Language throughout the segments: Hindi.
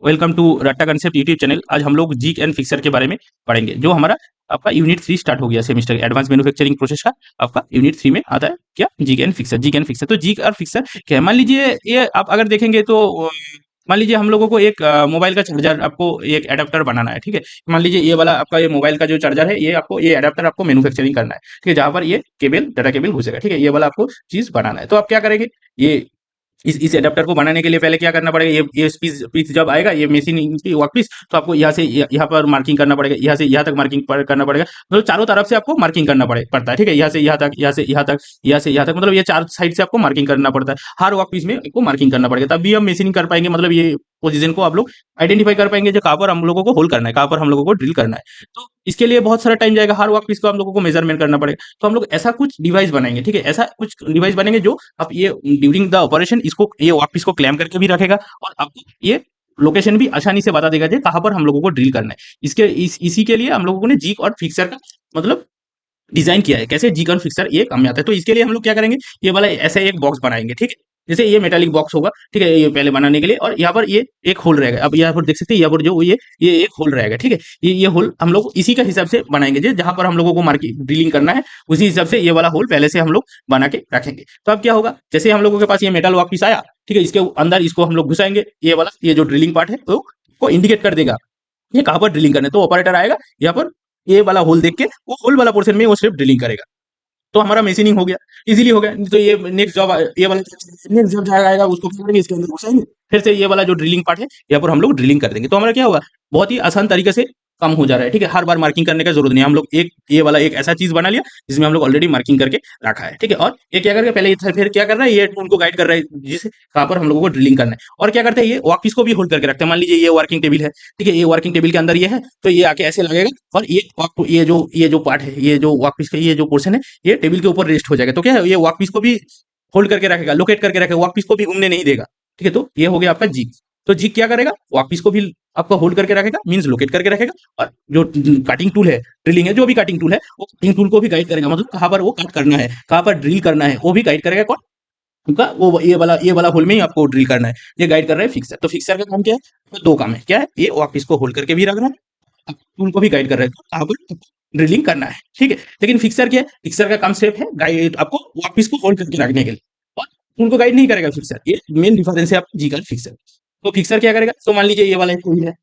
वेलकम टू रट्टा कंसेप्ट यूट्यूब चैनल। आज हम लोग जिग एंड फिक्सर के बारे में पढ़ेंगे। जो हमारा आपका यूनिट 3 स्टार्ट हो गया सेमेस्टर एडवांस मैन्युफैक्चरिंग प्रोसेस का। आपका यूनिट 3 में आता है क्या, jig and fixer. Jig and fixer, तो जिग और फिक्सर क्या है? मान लीजिए ये आप अगर देखेंगे तो मान लीजिए हम लोगों को एक मोबाइल का चार्जर, आपको एक एडाप्टर बनाना है, ठीक है। मान लीजिए ये वाला आपका ये मोबाइल का जो चार्जर है, ये आपको ये एडाप्टर आपको मैन्युफैक्चरिंग करना है, ठीक है, जहाँ पर ये केबल डाटा केबल घुसेगा, ठीक है। ये वाला आपको चीज बनाना है, तो आप क्या करेंगे, ये इस एडाप्टर को बनाने के लिए पहले क्या करना पड़ेगा, ये पीस पीस जब आएगा ये मशीन की वर्क पीस, तो आपको यहाँ से यहाँ पर मार्किंग करना पड़ेगा, यहाँ से यहाँ तक मार्किंग करना पड़ेगा, मतलब चारों तरफ से आपको मार्किंग करना पड़ता है, ठीक है। यहाँ से यहाँ तक, यहाँ से यहाँ तक, यहाँ से यहाँ तक, मतलब ये चार साइड से आपको मार्किंग करना पड़ता है। हर वर्क पीस में आपको मार्किंग करना पड़ेगा, तभी हम मशीनिंग कर पाएंगे। मतलब ये पोजीशन को आप लोग आइडेंटिफाई कर पाएंगे जो कहाँ पर हम लोगों को होल करना है, कहाँ पर हम लोगों को ड्रिल करना है। तो इसके लिए बहुत सारा टाइम जाएगा, हर वर्क पीस को हम लोगों को मेजरमेंट करना पड़ेगा। तो हम लोग ऐसा कुछ डिवाइस बनाएंगे, ठीक है, ऐसा कुछ डिवाइस बनेंगे जो आप ये ड्यूरिंग द ऑपरेशन इसको ये वर्क पीस को क्लैम करके भी रखेगा, और आपको ये लोकेशन भी आसानी से बता देगा कि कहाँ पर हम लोगों को ड्रिल करना है। इसी के लिए हम लोगों ने जिग और फिक्सर का मतलब डिजाइन किया है, कैसे जिग और फिक्सर ये काम में आता है। तो इसके लिए हम लोग क्या करेंगे, ये वाला ऐसे एक बॉक्स बनाएंगे, ठीक है। जैसे ये मेटालिक बॉक्स होगा, ठीक है, ये पहले बनाने के लिए, और यहाँ पर ये एक होल रहेगा। अब यहाँ पर देख सकते हैं, यहाँ पर जो ये एक होल रहेगा, ठीक है। ये होल हम लोग इसी का हिसाब से बनाएंगे, जहाँ पर हम लोगों को मार्किंग ड्रिलिंग करना है, उसी हिसाब से ये वाला होल पहले से हम लोग बना के रखेंगे। तो अब क्या होगा, जैसे हम लोगों के पास ये मेटल वर्क पीस आया, ठीक है, इसके अंदर इसको हम लोग घुसाएंगे, ये वाला ये जो ड्रिलिंग पार्ट है तो को इंडिकेट कर देगा ये कहाँ पर ड्रिलिंग करना है। तो ऑपरेटर आएगा यहाँ पर, ये वाला होल देख के वो होल वाला पोर्शन में वो सिर्फ ड्रिलिंग करेगा। तो हमारा मशीनिंग हो गया, इजीली हो गया। तो ये नेक्स्ट जॉब, ये वाला नेक्स्ट जॉब जाएगा आएगा, उसको क्या करेंगे, इसके अंदर घुसाएंगे, फिर से ये वाला जो ड्रिलिंग पार्ट है यहाँ पर हम लोग ड्रिलिंग कर देंगे। तो हमारा क्या होगा, बहुत ही आसान तरीके से कम हो जा रहा है, ठीक है। हर बार मार्किंग करने का जरूरत नहीं है, हम लोग एक ये वाला एक ऐसा चीज बना लिया जिसमें हम लोग ऑलरेडी मार्किंग करके रखा है, ठीक है। और ये क्या करके पहले फिर क्या कर रहा है, ये टूल को गाइड कर रहा है जिसे कहाँ पर हम लोगों को ड्रिलिंग करना है। और क्या करते हैं, ये वर्कपीस को भी होल्ड करके रखते हैं। मान लीजिए ये वर्किंग टेबल है, ठीक है, ये वर्किंग टेबल के अंदर ये है, तो ये आके ऐसे लगेगा, और ये जो पार्ट है, ये जो वर्कपीस का ये जो पोर्शन है, ये टेबल के ऊपर रेस्ट हो जाएगा। तो क्या है, ये वर्कपीस को भी होल्ड करके रखेगा, लोकेट करके रखेगा, वर्कपीस को भी घूमने नहीं देगा, ठीक है। तो ये हो गया आपका जिग। तो जिग क्या करेगा, वर्कपीस को भी आपका होल्ड करके रखेगा, मींस लोकेट करके रखेगा, और जो कटिंग टूल है, ड्रिलिंग है, जो भी कटिंग टूल है, वो कटिंग टूल को भी गाइड करेगा, मतलब कहाँ पर वो कट करना है, कहाँ पर ड्रिल करना है, वो भी गाइड करेगा। कौन? उनका वो ये वाला होल में ही आपको ड्रिल करना है, ये गाइड कर रहा है फिक्सर। तो फिक्सर का काम क्या है, तो दो काम है, क्या है, ये वर्कपीस को होल्ड करके भी रख रहा है, टूल को भी गाइड कर रहा है कहाँ पर ड्रिलिंग करना है, ठीक है। लेकिन फिक्सर क्या है, फिक्सर का काम सिर्फ है गाइड, आपको वर्कपीस को होल्ड करके रखने के लिए, और उनको गाइड नहीं करेगा फिक्सर। ये मेन डिफरेंस है आप जी का फिक्सर। तो फिक्सर क्या करेगा, तो मान लीजिए ये वाला एक टूल है,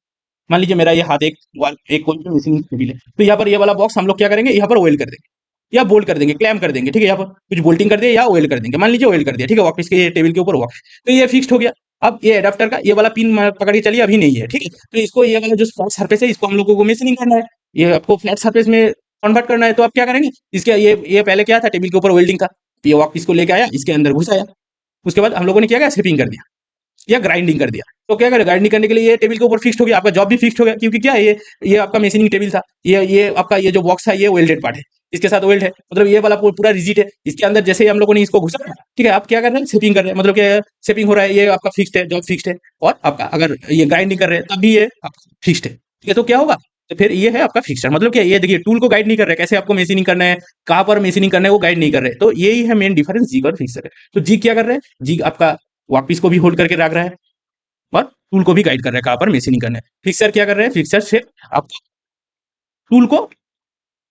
मान लीजिए मेरा ये हाथ एक कोई भी मिसिंग टेबल है, तो यहाँ पर ये वाला बॉक्स हम लोग क्या करेंगे, यहाँ पर ऑयल कर देंगे या बोल्ट कर देंगे, क्लैम कर देंगे, ठीक है। यहाँ पर कुछ बोल्टिंग कर दिया या ऑयल कर देंगे, मान लीजिए ऑयल कर दिया, ठीक है, वापस के टेबल के ऊपर हुआ, तो ये फिक्स्ड हो गया। अब ये एडाप्टर का ये वाला पिन पकड़ के चलिए, अभी नहीं है, ठीक है। तो इसको ये वाला जो फ्लैट सरफेस है, इसको हम लोगों को मिसिंग करना है, ये आपको फ्लैट सरफेस में कन्वर्ट करना है। तो आप क्या करेंगे, इसके ये पहले क्या था, टेबल के ऊपर वेल्डिंग था, ये वापस को लेके आया, इसके अंदर घुसाया, उसके बाद हम लोगों ने क्या किया, शेपिंग कर दिया या ग्राइंडिंग कर दिया। तो क्या करें, ग्राइंडिंग करने के लिए ये टेबल के ऊपर फिक्स्ड हो गया, आपका जॉब भी फिक्स्ड हो गया, क्योंकि क्या है, ये आपका मशीनिंग टेबल था, ये आपका ये जो बॉक्स है ये वेल्डेड पार्ट है, इसके साथ वेल्ड है, मतलब ये वाला पूरा रिजिड है। इसके अंदर जैसे ही हम लोगों ने इसको घुसा, ठीक है, आप क्या कर रहे हैं, शेपिंग कर रहे हैं, मतलब क्या शेपिंग हो रहा है, ये आपका फिक्स्ड है, जॉब फिक्स्ड है। और आपका अगर ये ग्राइंडिंग कर रहे हैं तब भी ये फिक्स्ड है, ठीक है। तो क्या होगा, तो फिर ये है आपका फिक्सर। मतलब क्या, ये देखिए टूल को गाइड नहीं कर रहे, कैसे आपको मशीनिंग करना है, कहाँ पर मशीनिंग करना है, वो गाइड नहीं कर रहे। तो यही है मेन डिफरेंस जिग और फिक्सर है। तो जिग क्या कर रहे हैं, जिग आपका वापिस को भी होल्ड करके रख रहा है, और टूल को भी गाइड कर रहा है कहाँ पर मशीनिंग करना है। फिक्सर क्या कर रहे हैं, फिक्सर सिर्फ आपको टूल को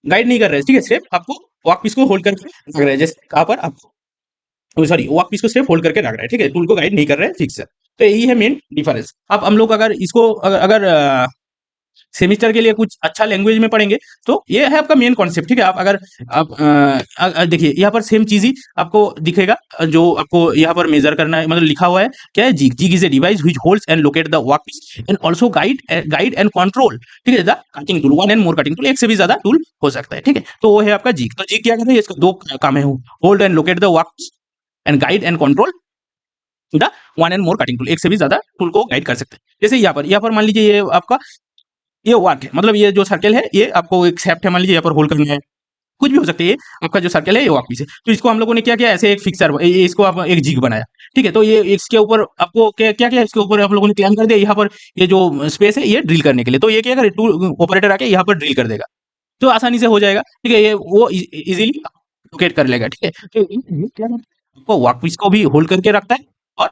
गाइड नहीं कर रहे हैं, ठीक है, सिर्फ आपको वर्कपीस को होल्ड करके रख रहे हैं, जैसे कहाँ पर आपको, सॉरी, वर्कपीस को सिर्फ होल्ड करके रख रहा है, ठीक है, टूल को गाइड नहीं कर रहे हैं फिक्सर। तो यही है मेन डिफरेंस। अब हम लोग अगर इसको अगर सेमिस्टर के लिए कुछ अच्छा लैंग्वेज में पढ़ेंगे, तो ये है आपका मेन कॉन्सेप्ट, ठीक है। आप अगर आप देखिए यहाँ पर सेम चीज ही आपको दिखेगा, जो आपको यहाँ पर मेजर करना है, मतलब लिखा हुआ है क्या है, jig. Jig is a device which holds and locate the workpiece and also guide and control, ठीक है, the cutting tool, one and more cutting tool, एक से भी ज्यादा टूल हो सकता है, ठीक है। तो वो है आपका जिग। तो जिग क्या करता है, इसका दो काम है, hold and locate the workpiece and guide and control the one and more cutting tool, एक से भी ज्यादा टूल को गाइड कर सकते हैं। जैसे यहाँ पर मान लीजिए ये आपका ये वर्क है, मतलब ये जो सर्कल है, ये आपको एक शेफ्ट है, मान लीजिए यहाँ पर होल्ड करना है, कुछ भी हो सकता है। ये आपका जो सर्कल है ये वर्क पीस है, तो इसको हम लोगों ने क्या किया, ऐसे एक फिक्सर, इसको आप एक जिग बनाया, ठीक है। तो ये इसके ऊपर आपको क्या क्या किया, इसके ऊपर आप लोगों ने क्लैम कर दिया, यहाँ पर ये जो स्पेस है ये ड्रिल करने के लिए। तो ये क्या करे, टूल ऑपरेटर आके यहाँ पर ड्रिल कर देगा, तो आसानी से हो जाएगा, ठीक है। ये वो इजीली लोकेट कर लेगा, ठीक है। तो ये क्या है, आपको वर्क पीस को भी होल्ड करके रखता है, और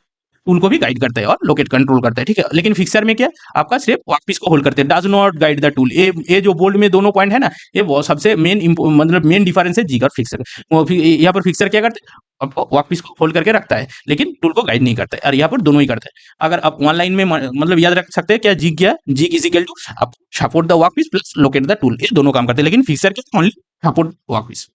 टूल को भी गाइड करता है और लोकेट कंट्रोल करता है, ठीक है। लेकिन फिक्सर में क्या है, आपका सिर्फ वर्कपीस को होल्ड करते हैं, does not guide the tool. ये जो बोल्ड में दोनों पॉइंट है ना, ये वो सबसे मेन मतलब मेन डिफरेंस है जिग और फिक्सर। वो यहाँ पर फिक्सर क्या करते हैं, आपको वर्कपीस को होल्ड करके रखता है लेकिन टूल को गाइड नहीं करता है, और यहाँ पर दोनों ही करते हैं। अगर आप वन लाइन में मतलब याद रख सकते हैं क्या जिग क्या है, जिग इज इक्वल टू आप support the workpiece plus locate the tool, ये दोनों काम करते हैं। लेकिन फिक्सर क्या, ओनली सपोर्ट वर्कपीस।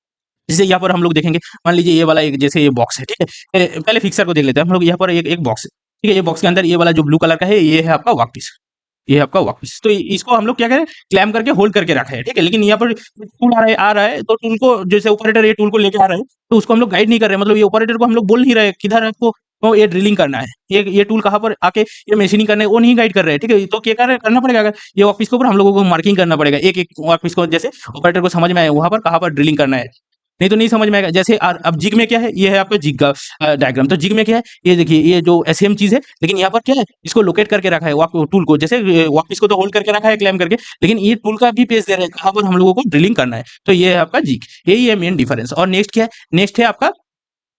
जैसे यहाँ पर हम लोग देखेंगे, मान लीजिए ये वाला एक जैसे ये बॉक्स है, ठीक है। पहले फिक्सर को देख लेते हैं हम लोग। यहाँ पर एक एक बॉक्स है, ठीक है। ये बॉक्स के अंदर ये वाला जो ब्लू कलर का है, ये है आपका वर्कपीस, ये है आपका वर्कपीस। तो इसको हम लोग क्या करें, क्लैम करके होल्ड करके रखा है, ठीक है। लेकिन यहाँ पर टूल आ रहा है तो टूल को जैसे ऑपरेटर ये टूल को लेके आ रहा है, तो उसको हम लोग गाइड नहीं कर रहे, मतलब ये ऑपरेटर को हम लोग बोल नहीं रहे किधर आपको वो ये ड्रिलिंग करना है, ये टूल कहाँ पर आके ये मशीनिंग करना है, वो नहीं गाइड कर रहे हैं, ठीक है। तो क्या करना पड़ेगा, अगर ये ऑफिस के ऊपर हम लोगों को मार्किंग करना पड़ेगा, एक एक ऑफिस को, जैसे ऑपरेटर को समझ में आए वहां पर कहाँ पर ड्रिलिंग करना है, नहीं तो नहीं समझ में आएगा। जैसे अब जिग में क्या है, ये है आपका जिग का डायग्राम। तो जिग में क्या है, ये देखिए ये जो सेम चीज है, लेकिन यहाँ पर क्या है, इसको लोकेट करके रखा है टूल को, जैसे वर्कपीस को तो होल्ड करके रखा है क्लेम करके, लेकिन ये टूल का भी पेज दे रहे हैं कहाँ पर हम लोगों को ड्रिलिंग करना है। तो ये है आपका जिग, यही है मेन डिफरेंस। और नेक्स्ट क्या है, नेक्स्ट है आपका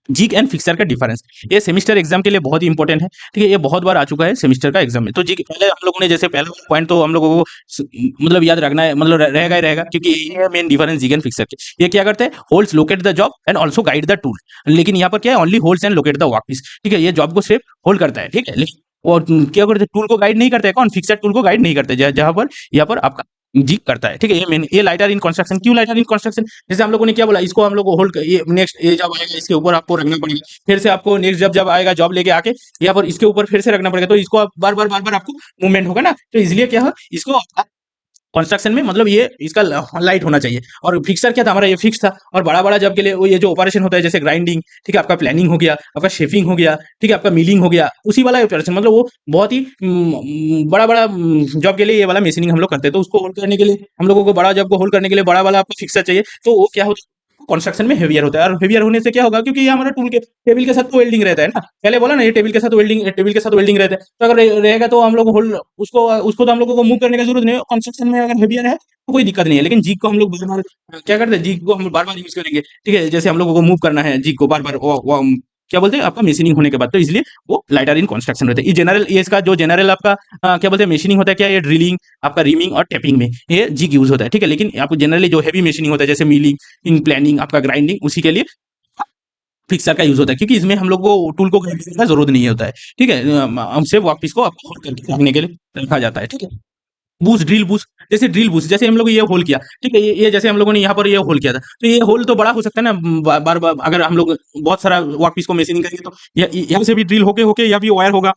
जिग एंड फिक्सर का डिफरेंस। ये सेमिस्टर एग्जाम के लिए बहुत ही इंपॉर्टेंट है, ठीक है। ये बहुत बार आ चुका है सेमिस्टर का एग्जाम में। तो जिग पहले हम लोगों ने जैसे पहला पॉइंट तो हम लोगों को मतलब याद रखना है, मतलब रहेगा ही रहेगा, क्योंकि ये है main difference jig and fixer के। ये क्या करते हैं, holds locate the job and also guide the tool. लेकिन यहाँ पर क्या है, only holds and locate the workpiece, ठीक है। ये जॉब को सिर्फ होल्ड करता है, ठीक है। लेकिन और क्या करते हैं, टूल को गाइड नहीं करते हैं, कौन, फिक्सर टूल को गाइड नहीं करते, जहाँ पर यहाँ पर आपका जी करता है, ठीक है। ये मेन, ये लाइटर इन कंस्ट्रक्शन, क्यों लाइटर इन कंस्ट्रक्शन, जैसे हम लोगों ने क्या बोला, इसको हम लोग होल्ड, ये नेक्स्ट ये जब आएगा इसके ऊपर आपको रखना पड़ेगा, फिर से आपको नेक्स्ट जब आएगा जॉब लेके आके यहाँ पर इसके ऊपर फिर से रखना पड़ेगा, तो इसको आप बार बार आपको मूवमेंट होगा ना, तो इसलिए क्या है, इसको कंस्ट्रक्शन में मतलब ये इसका लाइट होना चाहिए। और फिक्सर क्या था, हमारा ये फिक्स था। और बड़ा बड़ा जब के लिए वो ये जो ऑपरेशन होता है, जैसे ग्राइंडिंग, ठीक है, आपका प्लानिंग हो गया, आपका शेपिंग हो गया, ठीक है, आपका मिलिंग हो गया, उसी वाला ऑपरेशन, मतलब वो बहुत ही बड़ा बड़ा जॉब के लिए ये वाला मशीनिंग हम लोग करते हैं। तो उसको होल्ड करने के लिए हम लोगों को, बड़ा जॉब को होल्ड करने के लिए बड़ा वाला आपको फिक्सर चाहिए, तो वो क्या होता है, कंस्ट्रक्शन में हेवियर होता है। और हेवियर होने से क्या होगा, क्योंकि ये हमारा टूल के टेबल के साथ तो वेल्डिंग रहता है ना, पहले बोला ना, ये टेबल के साथ वेल्डिंग रहता है। तो अगर रहेगा तो हम लोग होल्ड उसको उसको तो हम लोगों को मूव करने की जरूरत नहीं है। कंस्ट्रक्शन में अगर हेवियर है तो कोई दिक्कत नहीं है। लेकिन जीग को हम लोग बार बार क्या करते हैं, जीग को हम बार बार यूज करेंगे, ठीक है। जैसे हम लोगों को मूव करना है जीग को बार बार, क्या बोलते हैं, आपका मशीनिंग होने के बाद, तो इसलिए वो लाइटर इन कंस्ट्रक्शन रहता है। ये जनरल, ये इसका जो जनरल आपका क्या बोलते हैं मशीनिंग होता है, क्या ये ड्रिलिंग, आपका रीमिंग और टैपिंग में ये जिग यूज होता है, ठीक है। लेकिन आपको जनरली जो हैवी मशीनिंग होता है, जैसे मिलिंग, प्लानिंग, आपका ग्राइंडिंग, उसी के लिए फिक्सर का यूज होता है, क्योंकि इसमें हम लोग को टूल को गाइड करने का जरूरत नहीं होता है, ठीक है। हम सिर्फ वर्कपीस को आपको होल्ड करके रखने के लिए रखा जाता है, ठीक है। बूस्ट, ड्रिल बूस्ट, जैसे ड्रिल बूस्ट, जैसे हम लोग ये होल किया, ठीक है, ये जैसे हम लोगों ने यहाँ पर ये होल किया था, तो ये होल तो बड़ा हो सकता है ना, बार बार अगर हम लोग बहुत सारा वर्कपीस को मशीनिंग करेंगे, तो यहाँ से भी ड्रिल होके होके यहाँ भी वायर होगा,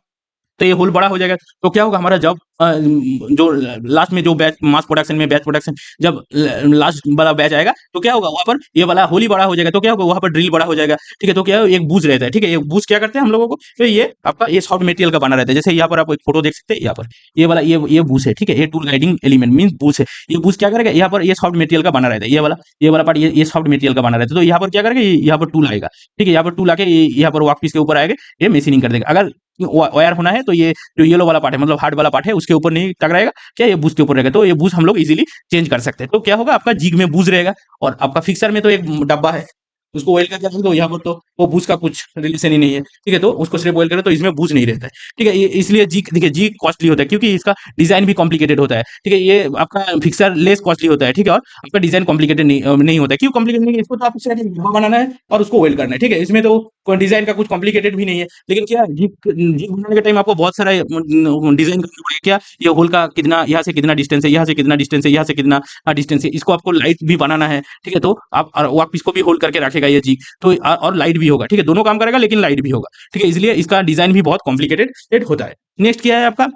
तो ये होल बड़ा हो जाएगा। तो क्या होगा, हमारा जब जो लास्ट में जो बैच मास प्रोडक्शन में बैच प्रोडक्शन, जब लास्ट वाला बैच आएगा, तो क्या होगा, वहां पर ये वाला होल ही बड़ा हो जाएगा, तो क्या होगा, वहां पर ड्रिल बड़ा हो जाएगा, ठीक है। तो क्या है, एक बूज रहता है, ठीक है। ये बूज क्या करते हैं हम लोगों को, तो ये आपका ये सॉफ्ट मटेरियल का बना रहता है। जैसे यहाँ पर आप एक फोटो देख सकते हैं, यहाँ पर ये वाला ये बूज है, ठीक है। ये टूल गाइडिंग एलिमेंट मीन बूज है। ये बूज क्या करेगा, यहाँ पर ये सॉफ्ट मटेरियल का बना रहता है, ये वाला पार्ट, ये सॉफ्ट मटेरियल का बना रहता है। तो यहाँ पर क्या करेगा, यहाँ पर टूल आएगा, ठीक है। यहाँ पर टूल आके यहाँ पर वर्कपीस के ऊपर आएगा, ये मशीनिंग कर देगा। अगर वायर होना है तो ये जो येलो वाला पार्ट है, मतलब हार्ड वाला पार्ट है, उसके ऊपर नहीं टकराएगा, क्या ये बूज के ऊपर रहेगा। तो ये बूज हम लोग इजीली चेंज कर सकते हैं। तो क्या होगा, आपका जिग में बूज रहेगा, और आपका फिक्सर में तो एक डब्बा है, उसको ऑयल करके रख दो यहाँ पर, तो वो बूज का कुछ रिलेशन ही नहीं है, ठीक है। तो उसको सिर्फ ऑयल करो तो इसमें बूज नहीं रहता है, ठीक है। इसलिए जी देखिए, जी कॉस्टली होता है, क्योंकि इसका डिजाइन भी कॉम्प्लिकेटेड होता है, ठीक है। ये आपका फिक्सर लेस कॉस्टली होता है, ठीक है। और आपका डिजाइन कॉम्प्लिकेटेड नहीं होता है। क्यों कॉम्प्लिकेटेड नहीं है, इसको तो आपको सिर्फ एक डब्बा बनाना है और उसको ऑयल करना है, ठीक है। इसमें तो कोई डिजाइन का कुछ कॉम्प्लिकेटेड भी नहीं है। लेकिन क्या जी जी बनाने के टाइम आपको बहुत सारा डिजाइन करना पड़ेगा, क्या ये होल का कितना, यहाँ से कितना डिस्टेंस है, यहाँ से कितना डिस्टेंस है, यहाँ से कितना डिस्टेंस है, इसको आपको लाइट भी बनाना है, ठीक है। तो आप वापस इसको भी होल्ड करके रखेगा ये जी, तो और लाइट भी होगा, ठीक है। दोनों काम करेगा लेकिन लाइट भी होगा, ठीक है। इसलिए इसका डिजाइन भी बहुत कॉम्प्लिकेटेड होता है। नेक्स्ट क्या है आपका,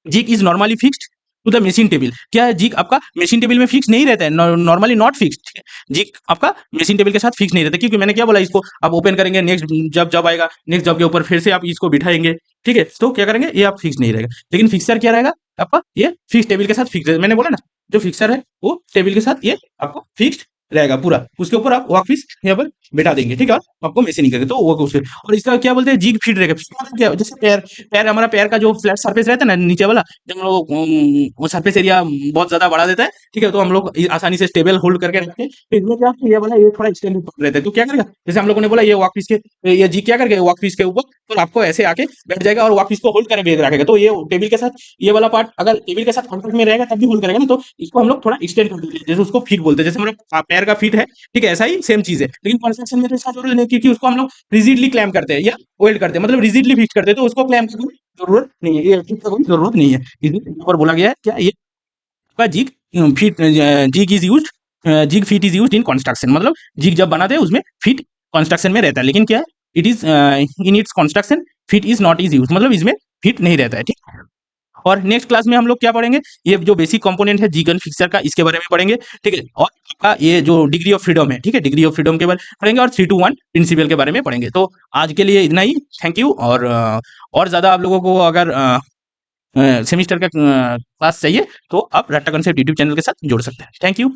jig is normally fixed to the machine table. क्या है, जिग आपका मशीन टेबल में फिक्स नहीं रहता है, नॉर्मली नॉट फिक्स्ड, ठीक है। जिग आपका मशीन टेबल के साथ फिक्स नहीं रहता, क्योंकि मैंने क्या बोला, इसको आप ओपन करेंगे, नेक्स्ट जब आएगा, नेक्स्ट जॉब के ऊपर फिर से आप इसको बिठाएंगे, ठीक है। तो क्या करेंगे, ये आप फिक्स नहीं रहेगा। लेकिन फिक्सर क्या रहेगा आपका, ये फिक्स टेबल के साथ फिक्स, मैंने बोला ना, जो फिक्सर है वो टेबल के साथ ये आपको फिक्स्ड रहेगा पूरा, उसके ऊपर आप वर्कपीस यहाँ पर बैठा देंगे, ठीक है, और आपको मैशिंग करेंगे, तो वो कुछ। और इसका क्या बोलते हैं, जिग फिट रहेगा। फिट मतलब क्या, जैसे पैर पैर हमारा पैर का जो फ्लैट सरफेस रहता है ना नीचे वाला, जब हम लोग वो सरफेस एरिया बहुत ज्यादा बढ़ा देता है, ठीक है, तो हम लोग आसानी से स्टेबल होल्ड करके रखते हैं। तो इसमें क्या है, ये वाला ये थोड़ा एक्सटेंड रहता है, तो क्या करेगा, जैसे हम लोगों ने बोला ये वॉक पीस के, ये जी क्या करेगा वॉक पीस के ऊपर, तो आपको ऐसे आके बैठ जाएगा और वॉक पीस को होल्ड करके बैग रखेगा। तो ये टेबल के साथ ये वाला पार्ट अगर टेबल के साथ कॉन्टेक्ट में रहेगा तब भी होल्ड करेगा ना, तो इसको हम लोग थोड़ा एक्सटेंड कर देते हैं, जैसे उसको फीट बोलते हैं, जैसे हमारा पैर का फीट है, ठीक है, ऐसा ही सेम चीज है। लेकिन कंस्ट्रक्शन में तो इसका जरूरत नहीं, क्योंकि उसको हम लोग रिजिडली क्लैम्प करते हैं या वेल्ड करते हैं, मतलब रिजिडली फिक्स करते हैं, तो उसको क्लैम्प की कोई जरूरत नहीं है, ये फिट का कोई जरूरत नहीं है। इसलिए यहाँ पर बोला गया है क्या, ये आपका jig feet, jig is used, jig feet is used in construction, मतलब जिग जब बनाते हैं उसमें फीट कंस्ट्रक्शन में रहता है, लेकिन क्या है, it is in its construction feet is not is use, मतलब इसमें फीट नहीं रहता है, ठीक है। और नेक्स्ट क्लास में हम लोग क्या पढ़ेंगे, ये जो बेसिक कंपोनेंट है जीगन फिक्सर का, इसके बारे में पढ़ेंगे, ठीक है। और आपका ये जो डिग्री ऑफ फ्रीडम है, ठीक है, डिग्री ऑफ फ्रीडम के बारे में पढ़ेंगे, और 3 to 1 प्रिंसिपल के बारे में पढ़ेंगे। तो आज के लिए इतना ही, थैंक यू। और ज्यादा आप लोगों को अगर सेमिस्टर का क्लास चाहिए तो आप रट्टा कंसेप्ट यूट्यूब चैनल के साथ जुड़ सकते हैं। Thank you.